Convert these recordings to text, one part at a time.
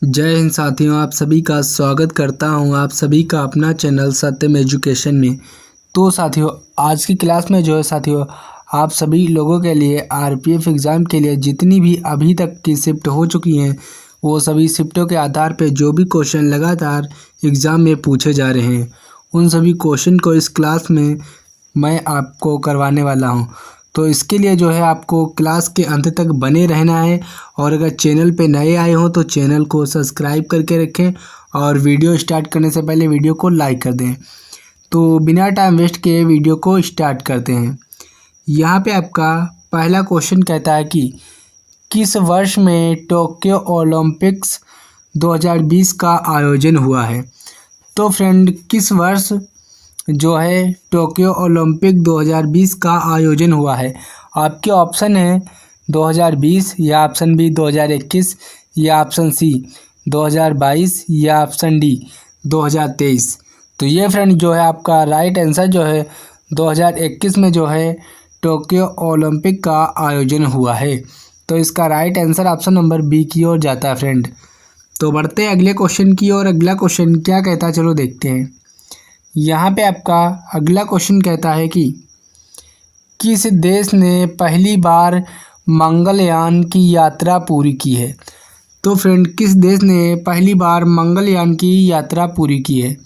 जय हिंद साथियों, आप सभी का स्वागत करता हूं आप सभी का अपना चैनल सत्यम एजुकेशन में। तो साथियों, आज की क्लास में जो है साथियों, आप सभी लोगों के लिए आरपीएफ एग्ज़ाम के लिए जितनी भी अभी तक की शिफ्ट हो चुकी हैं, वो सभी शिफ्टों के आधार पे जो भी क्वेश्चन लगातार एग्ज़ाम में पूछे जा रहे हैं, उन सभी क्वेश्चन को इस क्लास में मैं आपको करवाने वाला हूं। तो इसके लिए जो है आपको क्लास के अंत तक बने रहना है, और अगर चैनल पे नए आए हों तो चैनल को सब्सक्राइब करके रखें, और वीडियो स्टार्ट करने से पहले वीडियो को लाइक कर दें। तो बिना टाइम वेस्ट किए वीडियो को स्टार्ट करते हैं। यहाँ पे आपका पहला क्वेश्चन कहता है कि किस वर्ष में टोक्यो ओलंपिक्स 2020 का आयोजन हुआ है। तो फ्रेंड, किस वर्ष जो है टोक्यो ओलंपिक 2020 का आयोजन हुआ है। आपके ऑप्शन है 2020, या ऑप्शन बी 2021, या ऑप्शन सी 2022, या ऑप्शन डी 2023। तो ये फ्रेंड जो है आपका राइट आंसर जो है 2021 में जो है टोक्यो ओलंपिक का आयोजन हुआ है। तो इसका right answer option number B की ओर जाता है फ्रेंड। तो बढ़ते हैं अगले क्वेश्चन की ओर। अगला क्वेश्चन क्या कहता है, चलो देखते हैं। यहाँ पे आपका अगला क्वेश्चन कहता है कि किस देश ने पहली बार मंगलयान की यात्रा पूरी की है। तो फ्रेंड, किस देश ने पहली बार मंगलयान की यात्रा पूरी की है।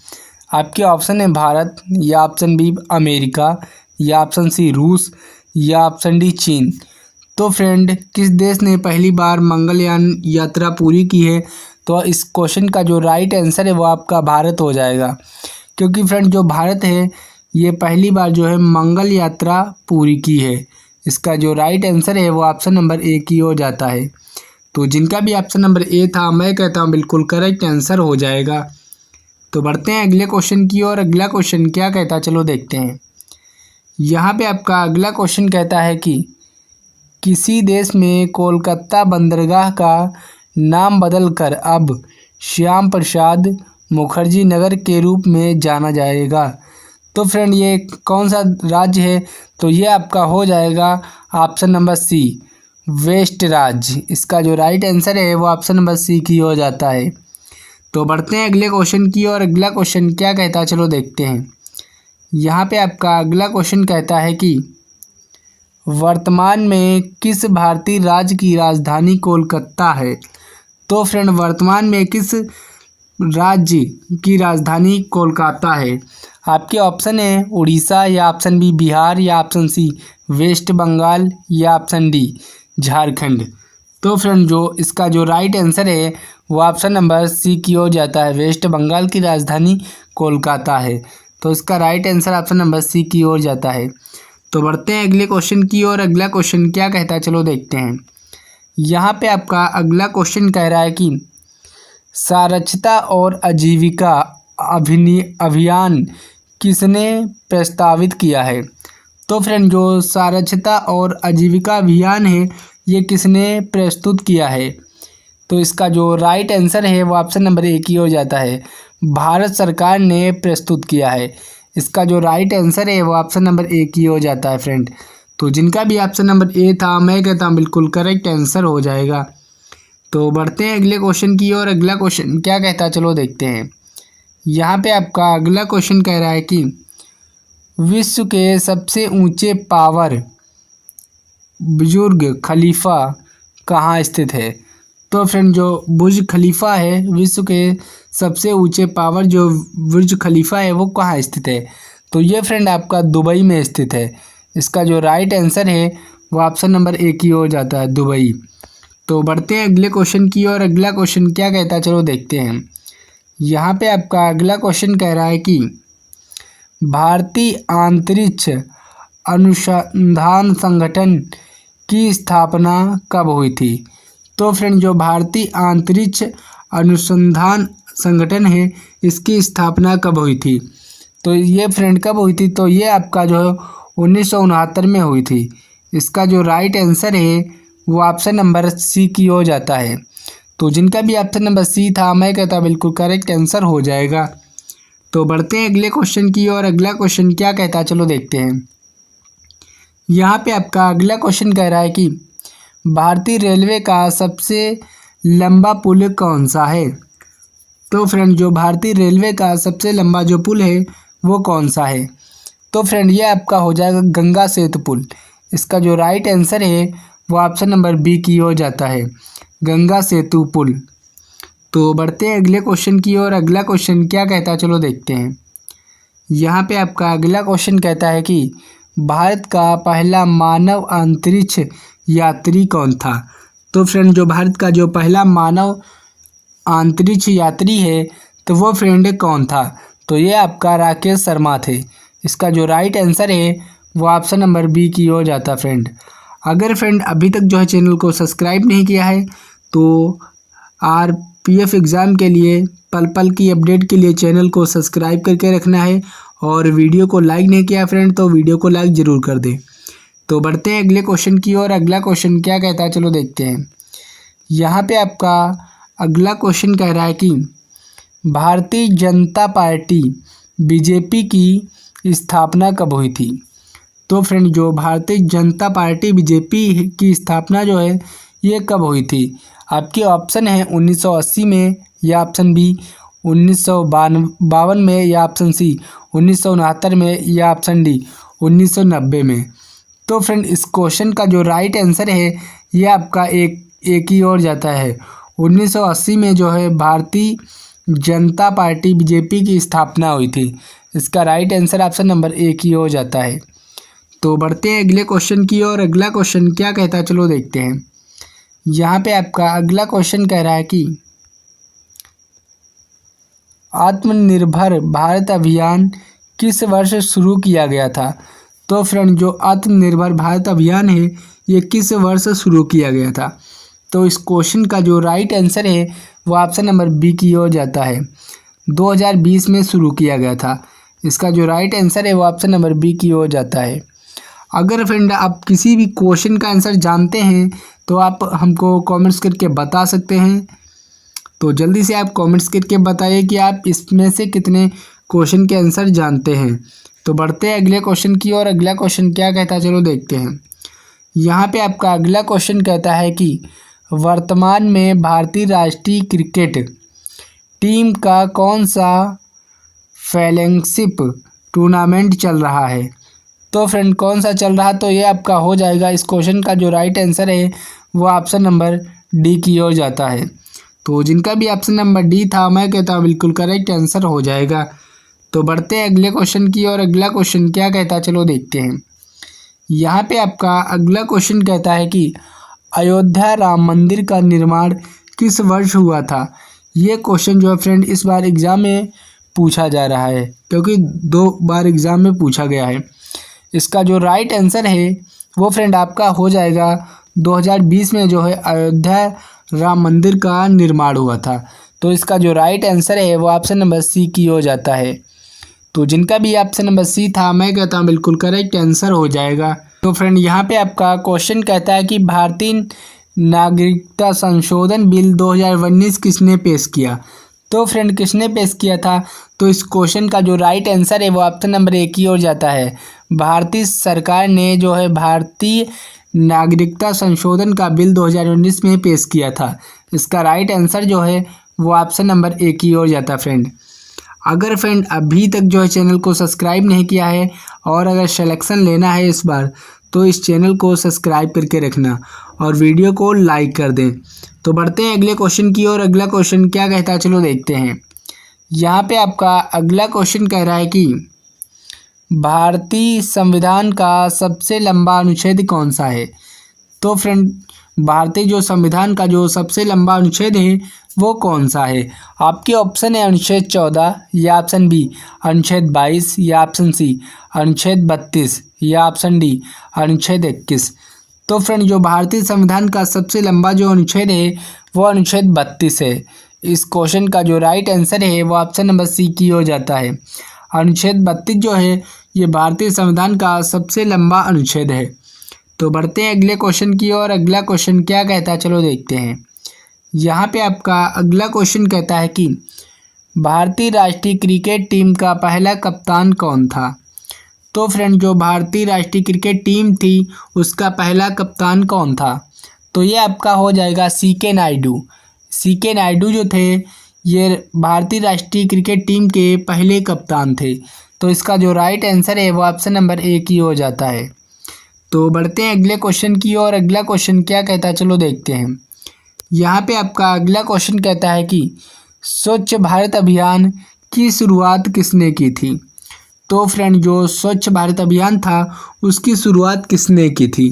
आपके ऑप्शन है भारत, या ऑप्शन बी अमेरिका, या ऑप्शन सी रूस, या ऑप्शन डी चीन। तो फ्रेंड, किस देश ने पहली बार मंगलयान यात्रा पूरी की है। तो इस क्वेश्चन का जो राइट आंसर है वो आपका भारत हो जाएगा, क्योंकि फ्रेंड जो भारत है ये पहली बार जो है मंगल यात्रा पूरी की है। इसका जो राइट आंसर है वो ऑप्शन नंबर ए की ओर जाता है। तो जिनका भी ऑप्शन नंबर ए था, मैं कहता हूँ बिल्कुल करेक्ट आंसर हो जाएगा। तो बढ़ते हैं अगले क्वेश्चन की ओर। अगला क्वेश्चन क्या कहता है, चलो देखते हैं। यहाँ पे आपका अगला क्वेश्चन कहता है कि किसी देश में कोलकाता बंदरगाह का नाम बदलकर अब श्याम प्रसाद मुखर्जी नगर के रूप में जाना जाएगा। तो फ्रेंड, ये कौन सा राज्य है। तो ये आपका हो जाएगा ऑप्शन नंबर सी, वेस्ट राज्य। इसका जो राइट आंसर है वो ऑप्शन नंबर सी की हो जाता है। तो बढ़ते हैं अगले क्वेश्चन की और अगला क्वेश्चन क्या कहता है, चलो देखते हैं। यहाँ पे आपका अगला क्वेश्चन कहता है कि वर्तमान में किस भारतीय राज्य की राजधानी कोलकाता है। तो फ्रेंड, वर्तमान में किस राज्य की राजधानी कोलकाता है। आपके ऑप्शन है उड़ीसा, या ऑप्शन बी बिहार, या ऑप्शन सी वेस्ट बंगाल, या ऑप्शन डी झारखंड। तो फ्रेंड, जो इसका जो राइट आंसर है वो ऑप्शन नंबर सी की ओर जाता है। वेस्ट बंगाल की राजधानी कोलकाता है। तो इसका right answer option number C की ओर जाता है। तो बढ़ते हैं अगले क्वेश्चन की ओर। अगला क्वेश्चन क्या कहता है, चलो देखते हैं। यहाँ पे आपका अगला क्वेश्चन कह रहा है कि साक्षरता और आजीविका अभियान किसने प्रस्तावित किया है। तो फ्रेंड, जो साक्षरता और आजीविका अभियान है ये किसने प्रस्तुत किया है। तो इसका जो राइट आंसर है वो ऑप्शन नंबर ए की हो जाता है। भारत सरकार ने प्रस्तुत किया है। इसका जो राइट आंसर है वो ऑप्शन नंबर ए की हो जाता है फ्रेंड। तो जिनका भी ऑप्शन नंबर ए था, मैं कहता हूँ बिल्कुल करेक्ट आंसर हो जाएगा। तो बढ़ते हैं अगले क्वेश्चन की और अगला क्वेश्चन क्या कहता है, चलो देखते हैं। यहाँ पे आपका अगला क्वेश्चन कह रहा है कि विश्व के सबसे ऊंचे पावर बुर्ज खलीफा कहाँ स्थित है। तो फ्रेंड, जो बुर्ज खलीफा है, विश्व के सबसे ऊंचे पावर जो बुर्ज खलीफा है वो कहाँ स्थित है। तो ये फ्रेंड आपका दुबई में स्थित है। इसका जो राइट आंसर है वो ऑप्शन नंबर ए की ओर जाता है, दुबई। तो बढ़ते हैं अगले क्वेश्चन की और अगला क्वेश्चन क्या कहता है, चलो देखते हैं। यहाँ पे आपका अगला क्वेश्चन कह रहा है कि भारतीय अंतरिक्ष अनुसंधान संगठन की स्थापना कब हुई थी। तो फ्रेंड, जो भारतीय अंतरिक्ष अनुसंधान संगठन है इसकी स्थापना कब हुई थी। तो ये फ्रेंड कब हुई थी, तो ये आपका जो है 1969 में हुई थी। इसका जो राइट आंसर है वो ऑप्शन नंबर सी की हो जाता है। तो जिनका भी ऑप्शन नंबर सी था, मैं कहता बिल्कुल करेक्ट आंसर हो जाएगा। तो बढ़ते हैं अगले क्वेश्चन की और अगला क्वेश्चन क्या कहता है, चलो देखते हैं। यहाँ पे आपका अगला क्वेश्चन कह रहा है कि भारतीय रेलवे का सबसे लंबा पुल कौन सा है? तो फ्रेंड जो भारतीय रेलवे का सबसे लंबा जो पुल है वो कौन सा है? तो फ्रेंड ये आपका हो जाएगा गंगा सेतु पुल। इसका जो राइट आंसर है वो ऑप्शन नंबर बी की हो जाता है, गंगा सेतु पुल। तो बढ़ते हैं अगले क्वेश्चन की ओर। अगला क्वेश्चन क्या कहता है, चलो देखते हैं। यहाँ पे आपका अगला क्वेश्चन कहता है कि भारत का पहला मानव अंतरिक्ष यात्री कौन था? तो फ्रेंड जो भारत का जो पहला मानव अंतरिक्ष यात्री है तो वो फ्रेंड कौन था? तो ये आपका राकेश शर्मा थे। इसका जो राइट आंसर है वो ऑप्शन नंबर बी की हो जाता फ्रेंड। अगर फ्रेंड अभी तक जो है चैनल को सब्सक्राइब नहीं किया है तो आरपीएफ एग्ज़ाम के लिए पल पल की अपडेट के लिए चैनल को सब्सक्राइब करके रखना है, और वीडियो को लाइक नहीं किया फ्रेंड तो वीडियो को लाइक ज़रूर कर दें। तो बढ़ते हैं अगले क्वेश्चन की ओर। अगला क्वेश्चन क्या कहता है, चलो देखते हैं। यहाँ पे आपका अगला क्वेश्चन कह रहा है कि भारतीय जनता पार्टी बीजेपी की स्थापना कब हुई थी? तो फ्रेंड जो भारतीय जनता पार्टी बीजेपी की स्थापना जो है ये कब हुई थी? आपके ऑप्शन है 1980 में, या ऑप्शन बी 1952 में, या ऑप्शन सी 1969 में, या ऑप्शन डी 1990 में। तो फ्रेंड इस क्वेश्चन का जो राइट आंसर है ये आपका एक ही ओर जाता है। 1980 में जो है भारतीय जनता पार्टी बीजेपी की स्थापना हुई थी। इसका right answer option number A की हो जाता है। तो बढ़ते हैं अगले क्वेश्चन की ओर। अगला क्वेश्चन क्या कहता है, चलो देखते हैं। यहाँ पे आपका अगला क्वेश्चन कह रहा है कि आत्मनिर्भर भारत अभियान किस वर्ष शुरू किया गया था? तो फ्रेंड जो आत्मनिर्भर भारत अभियान है ये किस वर्ष शुरू किया गया था? तो इस क्वेश्चन का जो राइट आंसर है वो ऑप्शन नंबर बी की हो जाता है, 2020 में शुरू किया गया था। इसका जो राइट आंसर है वो ऑप्शन नंबर बी की हो जाता है। अगर फ्रेंड आप किसी भी क्वेश्चन का आंसर जानते हैं तो आप हमको कमेंट्स करके बता सकते हैं। तो जल्दी से आप कमेंट्स करके बताइए कि आप इसमें से कितने क्वेश्चन के आंसर जानते हैं। तो बढ़ते हैं अगले क्वेश्चन की ओर। अगला क्वेश्चन क्या कहता है, चलो देखते हैं। यहाँ पे आपका अगला क्वेश्चन कहता है कि वर्तमान में भारतीय राष्ट्रीय क्रिकेट टीम का कौन सा फेलोशिप टूर्नामेंट चल रहा है? तो फ्रेंड कौन सा चल रहा है? तो ये आपका हो जाएगा, इस क्वेश्चन का जो राइट आंसर है वो ऑप्शन नंबर डी की ओर जाता है। तो जिनका भी ऑप्शन नंबर डी था मैं कहता हूँ बिल्कुल करेक्ट आंसर हो जाएगा। तो बढ़ते हैं अगले क्वेश्चन की ओर। अगला क्वेश्चन क्या कहता है, चलो देखते हैं। यहाँ पे आपका अगला क्वेश्चन कहता है कि अयोध्या राम मंदिर का निर्माण किस वर्ष हुआ था? ये क्वेश्चन जो है फ्रेंड इस बार एग्ज़ाम में पूछा जा रहा है, क्योंकि 2 बार एग्ज़ाम में पूछा गया है। इसका जो राइट आंसर है वो फ्रेंड आपका हो जाएगा 2020 में जो है अयोध्या राम मंदिर का निर्माण हुआ था। तो इसका जो राइट आंसर है वो ऑप्शन नंबर सी की हो जाता है। तो जिनका भी ऑप्शन नंबर सी था मैं कहता हूँ बिल्कुल करेक्ट आंसर हो जाएगा। तो फ्रेंड यहाँ पे आपका क्वेश्चन कहता है कि भारतीय नागरिकता संशोधन बिल 2019 किसने पेश किया? तो फ्रेंड किसने पेश किया था? तो इस क्वेश्चन का जो राइट आंसर है वो ऑप्शन नंबर ए की ओर जाता है। भारतीय सरकार ने जो है भारतीय नागरिकता संशोधन का बिल 2019 में पेश किया था। इसका राइट आंसर जो है वो ऑप्शन नंबर ए की ओर जाता है फ्रेंड। अगर फ्रेंड अभी तक जो है चैनल को सब्सक्राइब नहीं किया है और अगर सिलेक्शन लेना है इस बार तो इस चैनल को सब्सक्राइब करके रखना और वीडियो को लाइक कर दें। तो बढ़ते हैं अगले क्वेश्चन की ओर। अगला क्वेश्चन क्या कहता है, चलो देखते हैं। यहाँ पे आपका अगला क्वेश्चन कह रहा है कि भारतीय संविधान का सबसे लंबा अनुच्छेद कौन सा है? तो फ्रेंड भारतीय जो संविधान का जो सबसे लंबा अनुच्छेद है वो कौन सा है? आपके ऑप्शन है अनुच्छेद 14, या ऑप्शन बी अनुच्छेद 22, या ऑप्शन सी अनुच्छेद 32, या ऑप्शन डी अनुच्छेद 21। तो फ्रेंड जो भारतीय संविधान का सबसे लंबा जो अनुच्छेद है वो अनुच्छेद 32 है। इस क्वेश्चन का जो राइट आंसर है वो ऑप्शन नंबर सी की हो जाता है। अनुच्छेद 32 जो है ये भारतीय संविधान का सबसे लंबा अनुच्छेद है। तो बढ़ते हैं अगले क्वेश्चन की ओर। अगला क्वेश्चन क्या कहता है, चलो देखते हैं। यहाँ पे आपका अगला क्वेश्चन कहता है कि भारतीय राष्ट्रीय क्रिकेट टीम का पहला कप्तान कौन था? तो फ्रेंड जो भारतीय राष्ट्रीय क्रिकेट टीम थी उसका पहला कप्तान कौन था? तो ये आपका हो जाएगा CK नायडू। CK नायडू जो थे ये भारतीय राष्ट्रीय क्रिकेट टीम के पहले कप्तान थे। तो इसका जो राइट आंसर है वो ऑप्शन नंबर ए की हो जाता है। तो बढ़ते हैं अगले क्वेश्चन की ओर। अगला क्वेश्चन क्या कहता है चलो देखते हैं। यहाँ पे आपका अगला क्वेश्चन कहता है कि स्वच्छ भारत अभियान की शुरुआत किसने की थी। तो फ्रेंड जो स्वच्छ भारत अभियान था उसकी शुरुआत किसने की थी।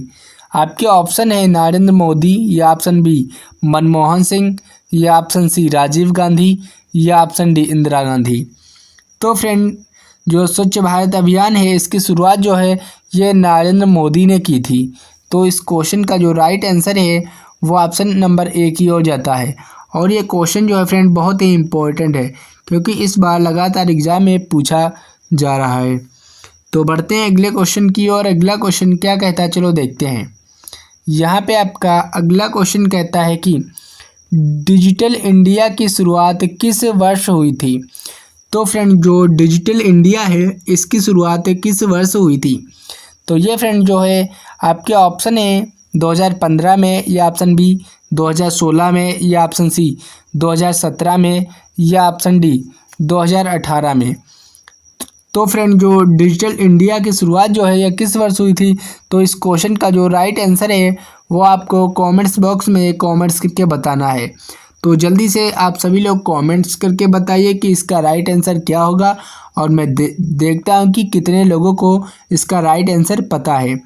आपके ऑप्शन है नरेंद्र मोदी, या ऑप्शन बी मनमोहन सिंह, या ऑप्शन सी राजीव गांधी, या ऑप्शन डी इंदिरा गांधी। तो फ्रेंड जो स्वच्छ भारत अभियान है इसकी शुरुआत जो है ये नरेंद्र मोदी ने की थी। तो इस क्वेश्चन का जो राइट आंसर है वो ऑप्शन नंबर ए की ओर जाता है। और ये क्वेश्चन जो है फ्रेंड बहुत ही इम्पोर्टेंट है क्योंकि इस बार लगातार एग्जाम में पूछा जा रहा है। तो बढ़ते हैं अगले क्वेश्चन की ओर। अगला क्वेश्चन क्या कहता है चलो देखते हैं। यहाँ पे आपका अगला क्वेश्चन कहता है कि डिजिटल इंडिया की शुरुआत किस वर्ष हुई थी। तो फ्रेंड जो डिजिटल इंडिया है इसकी शुरुआत किस वर्ष हुई थी। तो ये फ्रेंड जो है आपके ऑप्शन है 2015 में, या ऑप्शन बी 2016 में, या ऑप्शन सी 2017 में, या ऑप्शन डी 2018 में। तो फ्रेंड जो डिजिटल इंडिया की शुरुआत जो है यह किस वर्ष हुई थी। तो इस क्वेश्चन का जो राइट आंसर है वो आपको कमेंट्स बॉक्स में कमेंट्स करके बताना है। तो जल्दी से आप सभी लोग कमेंट्स करके बताइए कि इसका राइट आंसर क्या होगा, और मैं देखता हूँ कि कितने लोगों को इसका राइट आंसर पता है।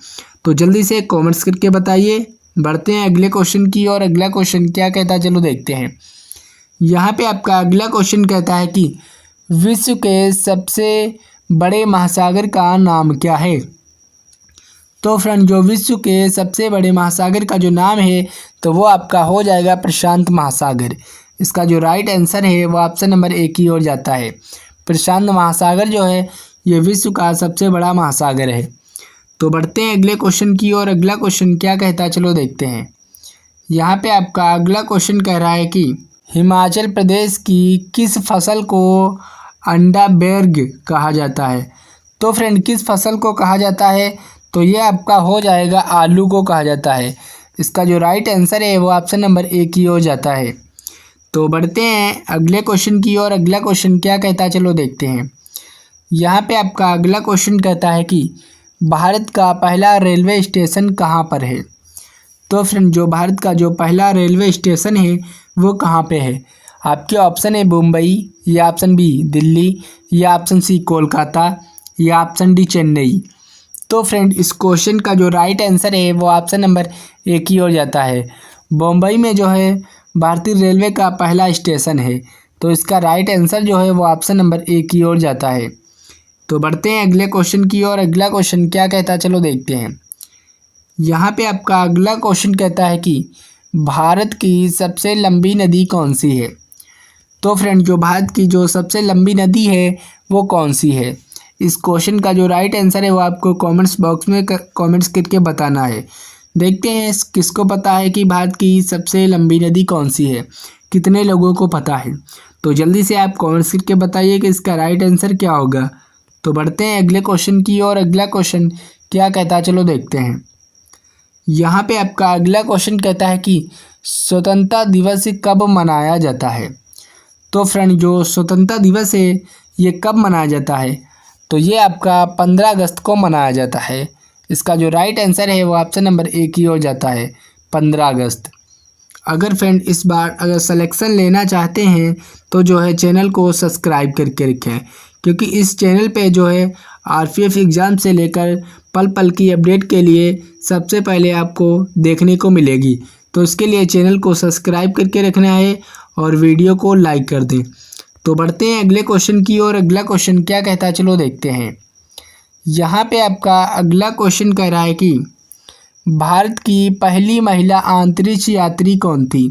तो जल्दी से कमेंट्स करके बताइए। बढ़ते हैं अगले क्वेश्चन की और अगला क्वेश्चन क्या कहता है चलो देखते हैं। यहाँ पे आपका अगला क्वेश्चन कहता है कि विश्व के सबसे बड़े महासागर का नाम क्या है। तो फ्रेंड जो विश्व के सबसे बड़े महासागर का जो नाम है तो वो आपका हो जाएगा प्रशांत महासागर। इसका जो राइट आंसर है वो ऑप्शन नंबर ए की ओर जाता है। प्रशांत महासागर जो है ये विश्व का सबसे बड़ा महासागर है। तो बढ़ते हैं अगले क्वेश्चन की और अगला क्वेश्चन क्या कहता है चलो देखते हैं। यहाँ पे आपका अगला क्वेश्चन कह रहा है कि हिमाचल प्रदेश की किस फसल को अंडाबैग कहा जाता है। तो फ्रेंड किस फसल को कहा जाता है तो ये आपका हो जाएगा आलू को कहा जाता है। इसका जो राइट आंसर है वो ऑप्शन नंबर ए की ओर जाता है। तो बढ़ते हैं अगले क्वेश्चन की और अगला क्वेश्चन क्या कहता है चलो देखते हैं। यहाँ पे आपका अगला क्वेश्चन कहता है कि भारत का पहला रेलवे स्टेशन कहाँ पर है। तो फ्रेंड जो भारत का जो पहला रेलवे स्टेशन है वो कहाँ पे है। आपके ऑप्शन है मुंबई, या ऑप्शन बी दिल्ली, या ऑप्शन सी कोलकाता, या ऑप्शन डी चेन्नई। तो फ्रेंड इस क्वेश्चन का जो राइट आंसर है वो ऑप्शन नंबर ए की ओर जाता है। मुंबई में जो है भारतीय रेलवे का पहला स्टेशन है। तो इसका राइट आंसर जो है वो ऑप्शन नंबर ए की ओर जाता है। तो बढ़ते हैं अगले क्वेश्चन की और अगला क्वेश्चन क्या कहता है चलो देखते हैं। यहाँ पे आपका अगला क्वेश्चन कहता है कि भारत की सबसे लंबी नदी कौन सी है। तो फ्रेंड जो भारत की जो सबसे लंबी नदी है वो कौन सी है। इस क्वेश्चन का जो राइट आंसर है वो आपको कमेंट्स बॉक्स में कमेंट्स करके बताना है। देखते हैं किसको पता है कि भारत की सबसे लंबी नदी कौन सी है, कितने लोगों को पता है। तो जल्दी से आप कमेंट्स करके बताइए कि इसका राइट आंसर क्या होगा। तो बढ़ते हैं अगले क्वेश्चन की और अगला क्वेश्चन क्या कहता है चलो देखते हैं। यहाँ पे आपका अगला क्वेश्चन कहता है कि स्वतंत्रता दिवस कब मनाया जाता है। तो फ्रेंड जो स्वतंत्रता दिवस है ये कब मनाया जाता है तो ये आपका 15 अगस्त को मनाया जाता है। इसका जो राइट आंसर है वो ऑप्शन नंबर ए की ओर जाता है 15 अगस्त। अगर फ्रेंड इस बार अगर सिलेक्शन लेना चाहते हैं तो जो है चैनल को सब्सक्राइब करके रखें, क्योंकि इस चैनल पे जो है आरपीएफ एग्ज़ाम से लेकर पल पल की अपडेट के लिए सबसे पहले आपको देखने को मिलेगी। तो इसके लिए चैनल को सब्सक्राइब करके रखना है और वीडियो को लाइक कर दें। तो बढ़ते हैं अगले क्वेश्चन की और अगला क्वेश्चन क्या कहता है चलो देखते हैं। यहाँ पे आपका अगला क्वेश्चन कह रहा है कि भारत की पहली महिला अंतरिक्ष यात्री कौन थी।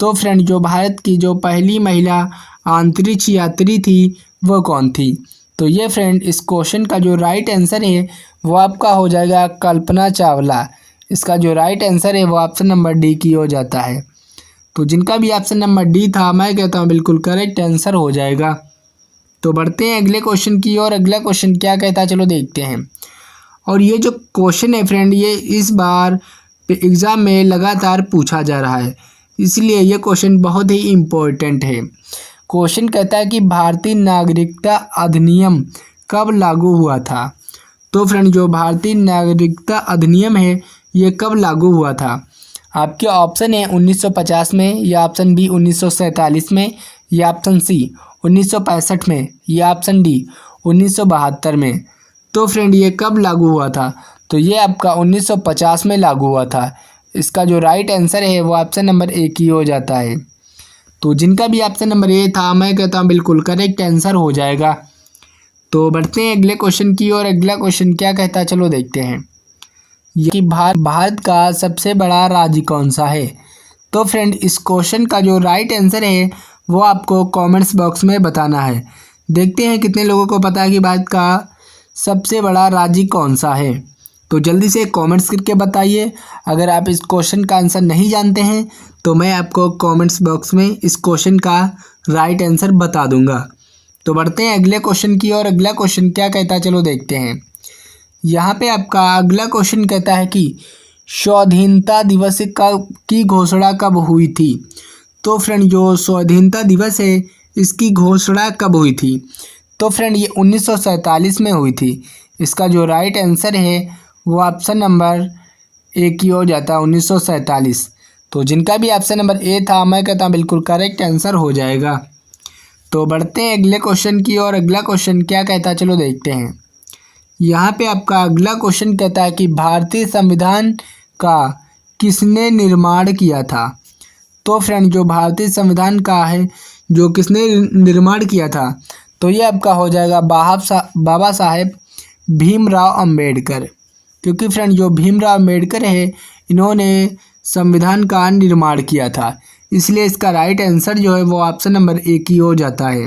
तो फ्रेंड जो भारत की जो पहली महिला अंतरिक्ष यात्री थी वो कौन थी। तो ये फ्रेंड इस क्वेश्चन का जो राइट आंसर है वो आपका हो जाएगा कल्पना चावला। इसका जो राइट आंसर है वो ऑप्शन नंबर डी की हो जाता है। तो जिनका भी ऑप्शन नंबर डी था मैं कहता हूँ बिल्कुल करेक्ट आंसर हो जाएगा। तो बढ़ते हैं अगले क्वेश्चन की और अगला क्वेश्चन क्या कहता है चलो देखते हैं। और ये जो क्वेश्चन है फ्रेंड ये इस बार एग्ज़ाम में लगातार पूछा जा रहा है। इसलिए ये क्वेश्चन बहुत ही इम्पोर्टेंट है। क्वेश्चन कहता है कि भारतीय नागरिकता अधिनियम कब लागू हुआ था। तो फ्रेंड जो भारतीय नागरिकता अधिनियम है ये कब लागू हुआ था। आपके ऑप्शन है 1950 में, या ऑप्शन बी 1947 में, या ऑप्शन सी 1965 में, या ऑप्शन डी 1972 में। तो फ्रेंड ये कब लागू हुआ था, तो ये आपका 1950 में लागू हुआ था। इसका जो राइट आंसर है वो ऑप्शन नंबर ए की हो जाता है। तो जिनका भी ऑप्शन नंबर ए था मैं कहता हूँ बिल्कुल करेक्ट आंसर हो जाएगा। तो बढ़ते हैं अगले क्वेश्चन की और अगला क्वेश्चन क्या कहता है चलो देखते हैं। ये कि भारत का सबसे बड़ा राज्य कौन सा है। तो फ्रेंड इस क्वेश्चन का जो राइट आंसर है वो आपको कमेंट्स बॉक्स में बताना है। देखते हैं कितने लोगों को पता है कि भारत का सबसे बड़ा राज्य कौन सा है। तो जल्दी से कमेंट्स करके बताइए। अगर आप इस क्वेश्चन का आंसर नहीं जानते हैं तो मैं आपको कमेंट्स बॉक्स में इस क्वेश्चन का राइट आंसर बता दूंगा। तो बढ़ते हैं अगले क्वेश्चन की और अगला क्वेश्चन क्या कहता है चलो देखते हैं। यहाँ पे आपका अगला क्वेश्चन कहता है कि स्वाधीनता दिवस की घोषणा कब हुई थी। तो फ्रेंड जो स्वाधीनता दिवस है इसकी घोषणा कब हुई थी। तो फ्रेंड ये 1947 में हुई थी। इसका जो राइट आंसर है वो ऑप्शन नंबर ए की हो जाता है 1947। तो जिनका भी ऑप्शन नंबर ए था मैं कहता हूँ बिल्कुल करेक्ट आंसर हो जाएगा। तो बढ़ते हैं अगले क्वेश्चन की और अगला क्वेश्चन क्या कहता है चलो देखते हैं। यहाँ पे आपका अगला क्वेश्चन कहता है कि भारतीय संविधान का किसने निर्माण किया था। तो फ्रेंड जो भारतीय संविधान का है जो किसने निर्माण किया था तो ये आपका हो जाएगा बाबा साहेब भीमराव अंबेडकर। क्योंकि फ्रेंड जो भीमराव अंबेडकर है इन्होंने संविधान का निर्माण किया था, इसलिए इसका राइट आंसर जो है वो ऑप्शन नंबर ए की हो जाता है।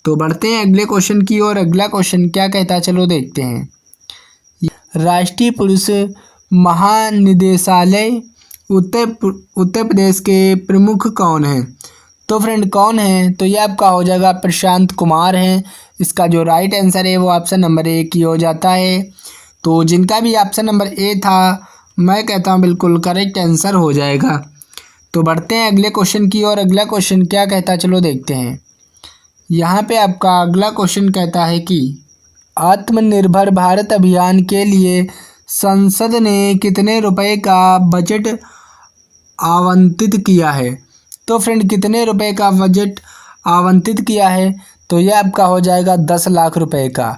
तो बढ़ते हैं अगले क्वेश्चन की और अगला क्वेश्चन क्या कहता है चलो देखते हैं। राष्ट्रीय पुलिस महानिदेशालय उत्तर प्रदेश के प्रमुख कौन है। तो फ्रेंड कौन है तो ये आपका हो जाएगा प्रशांत कुमार है। इसका जो राइट आंसर है वो ऑप्शन नंबर ए की हो जाता है। तो जिनका भी ऑप्शन नंबर ए था मैं कहता हूँ बिल्कुल करेक्ट आंसर हो जाएगा। तो बढ़ते हैं अगले क्वेश्चन की और अगला क्वेश्चन क्या कहता है चलो देखते हैं। यहाँ पे आपका अगला क्वेश्चन कहता है कि आत्मनिर्भर भारत अभियान के लिए संसद ने कितने रुपए का बजट आवंटित किया है। तो फ्रेंड कितने रुपए का बजट आवंटित किया है तो यह आपका हो जाएगा 10 लाख रुपए का।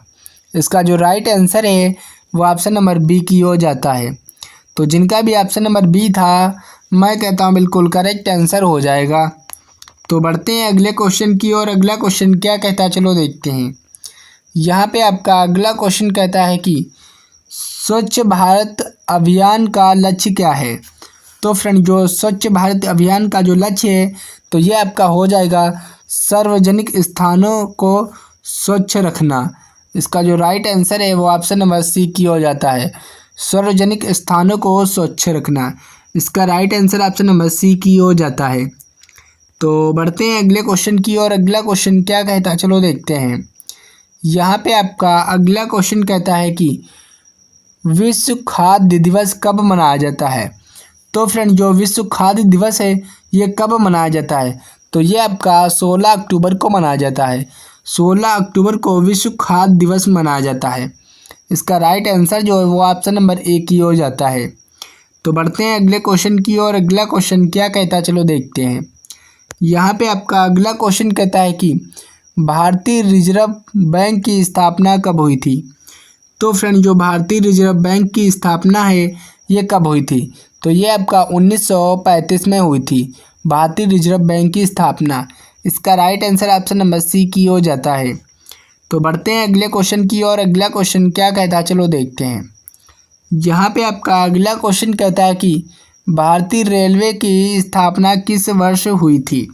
इसका जो राइट आंसर है वो ऑप्शन नंबर बी की हो जाता है। तो जिनका भी ऑप्शन नंबर बी था मैं कहता हूँ बिल्कुल करेक्ट आंसर हो जाएगा। तो बढ़ते हैं अगले क्वेश्चन की और अगला क्वेश्चन क्या कहता है चलो देखते हैं। यहाँ पे आपका अगला क्वेश्चन कहता है कि स्वच्छ भारत अभियान का लक्ष्य क्या है। तो फ्रेंड जो स्वच्छ भारत अभियान का जो लक्ष्य है तो ये आपका हो जाएगा सार्वजनिक स्थानों को स्वच्छ रखना। इसका जो राइट आंसर है वो ऑप्शन नंबर सी की हो जाता है, सार्वजनिक स्थानों को स्वच्छ रखना। इसका right answer option number C की हो जाता है। तो बढ़ते हैं अगले क्वेश्चन की और अगला क्वेश्चन क्या कहता है चलो देखते हैं। यहाँ पे आपका अगला क्वेश्चन कहता है कि विश्व खाद्य दिवस कब मनाया जाता है। तो फ्रेंड जो विश्व खाद्य दिवस है ये कब मनाया जाता है तो ये आपका 16 अक्टूबर को मनाया जाता है। 16 अक्टूबर को विश्व खाद्य दिवस मनाया जाता है। इसका राइट आंसर जो है वो ऑप्शन नंबर ए की हो जाता है। तो बढ़ते हैं अगले क्वेश्चन की और अगला क्वेश्चन क्या कहता है चलो देखते हैं। यहाँ पे आपका अगला क्वेश्चन कहता है कि भारतीय रिजर्व बैंक की स्थापना कब हुई थी। तो फ्रेंड जो भारतीय रिजर्व बैंक की स्थापना है ये कब हुई थी तो ये आपका 1935 में हुई थी भारतीय रिजर्व बैंक की स्थापना। इसका right answer option number C की हो जाता है। तो बढ़ते हैं अगले क्वेश्चन की और अगला क्वेश्चन क्या कहता है चलो देखते हैं। यहाँ पे आपका अगला क्वेश्चन कहता है कि भारतीय रेलवे की स्थापना किस वर्ष हुई थी।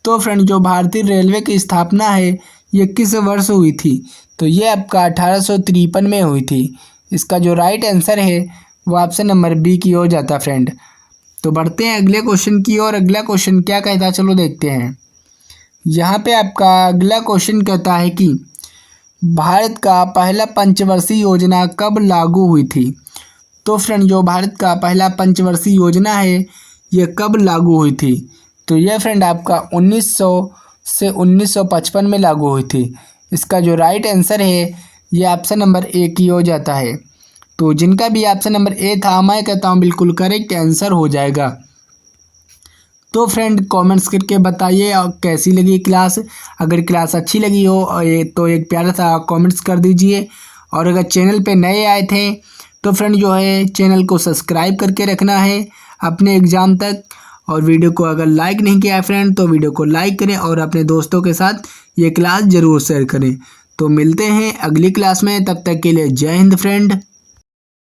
तो फ्रेंड जो भारतीय रेलवे की स्थापना है ये किस वर्ष हुई थी तो ये आपका 1853 में हुई थी। इसका जो राइट आंसर है वो ऑप्शन नंबर बी की हो जाता फ्रेंड। तो बढ़ते हैं अगले क्वेश्चन की और अगला क्वेश्चन क्या कहता है चलो देखते हैं। यहाँ पे आपका अगला क्वेश्चन कहता है कि भारत का पहला पंचवर्षीय योजना कब लागू हुई थी। तो फ्रेंड जो भारत का पहला पंचवर्षीय योजना है ये कब लागू हुई थी? तो ये फ्रेंड आपका 1900 से 1955 में लागू हुई थी। इसका जो राइट आंसर है ये ऑप्शन नंबर ए की हो जाता है। तो जिनका भी ऑप्शन नंबर ए था, मैं कहता हूँ बिल्कुल करेक्ट आंसर हो जाएगा। तो फ्रेंड कमेंट्स करके बताइए कैसी लगी क्लास। अगर क्लास अच्छी लगी हो तो एक प्यारा सा कमेंट्स कर दीजिए। और अगर चैनल पे नए आए थे तो फ्रेंड जो है चैनल को सब्सक्राइब करके रखना है अपने एग्ज़ाम तक। और वीडियो को अगर लाइक नहीं किया है फ्रेंड तो वीडियो को लाइक करें और अपने दोस्तों के साथ ये क्लास ज़रूर शेयर करें। तो मिलते हैं अगली क्लास में, तब तक के लिए जय हिंद फ्रेंड।